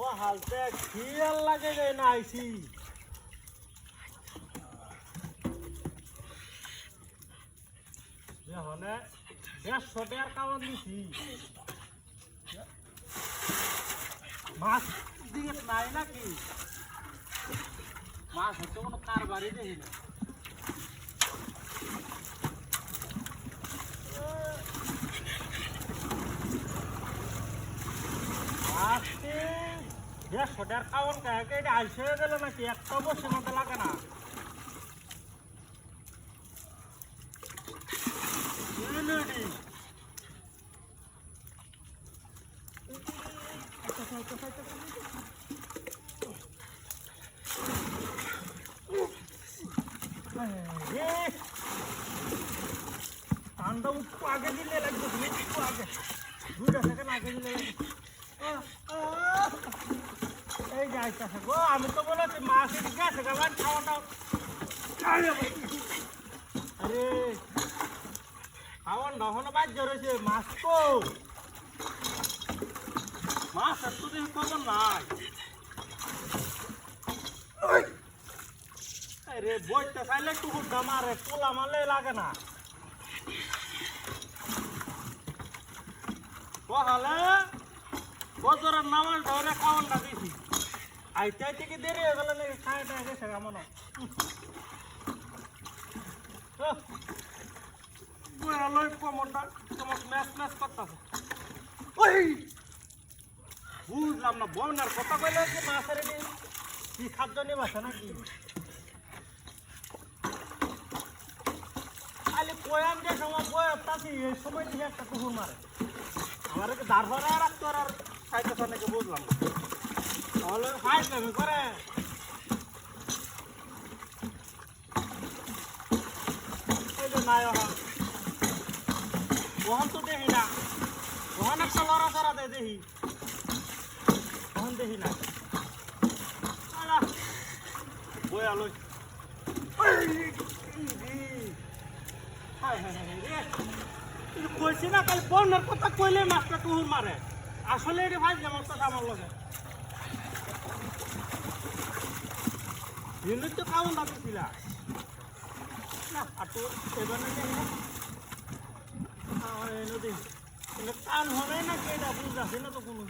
ও হালতে খিয়াল লাগে যায় না আইছি হনে 150 টাকার কামান দিছি মাছ দিয়ে নাই নাকি মাছ হচ্ছে কোনো কারবারই দেখি না আজকে 150 টাকার কামান খায় এটা আইসে গেল নাকি একটা বসে মতো লাগে না ঠান্ডা একটু আগে দিলে লাগবে একটু আগে 2 সেকেন্ড আগে দিলে এই যাইতেছে গো আমি তো বলেছি মাছের গেছে গেলাম খাওয়াটা আরে খাওয়ান নহনো বাজ্য রয়েছে মাছ তো মাছ এতদিন খবর নাই রে বইটা চাইলে একটু হুড্ডা মারে পোলা মারলে লাগে না তাহলে বজরের নামাজ ধরে খাওয়ানটা দিছি আইতে আইতে কি দেরি হয়ে গেল নাকি খাইটা গেছে কেমন বুঝলাম না বন্যার কথা কইলে কি মাছের কি খাদ্য নিবাসে নাকি খালি কয়াম যে সময় বয়াম তাছি এই সময় থেকে একটা কুকুর মারে আমার কি দাঁড় ভরা রাখতো আর খাইতেছে নাকি বুঝলাম না তাহলে খাইতে করে এই যে নাই ওখান তো দেখি না ওখান একটা লড়া চড়া দেয় দেখি ওখান দেখি না বয়া লই কইছি না কালি বন্যার কথা কইলে মাছটা টুহুর মারে আসলে এটা ভাই যেমন কথা আমার লগে হিন্দু তো খাওয়ান দাঁড়িয়েছিল আর তো এবার নদী কান হবে না কে এটা বুঝতেছে না তো কোনো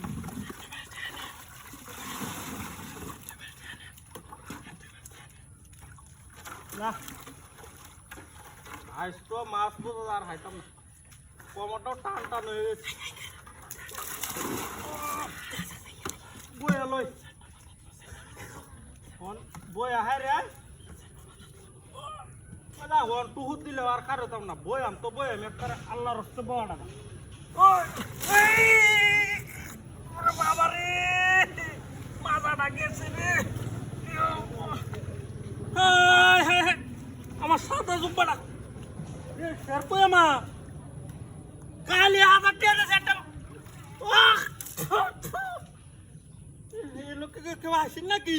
না আজ তো মাছ বোঝা আর খাইতাম না কমরটাও টান টান হয়ে গেছে বইয়া লই বইয়া হ্যাঁ রে টুহুত দিলে আর কারোতাম না বয়াম তো বয়াম একটা আল্লাহ রস্তে বয়াটা না বাবা রে মাথাটা গেছে রে আমার সাদা জুব্বাটা স্যার বয়ামা কালি আবার টেনে সেটা এই লোককে কেউ আসেন নাকি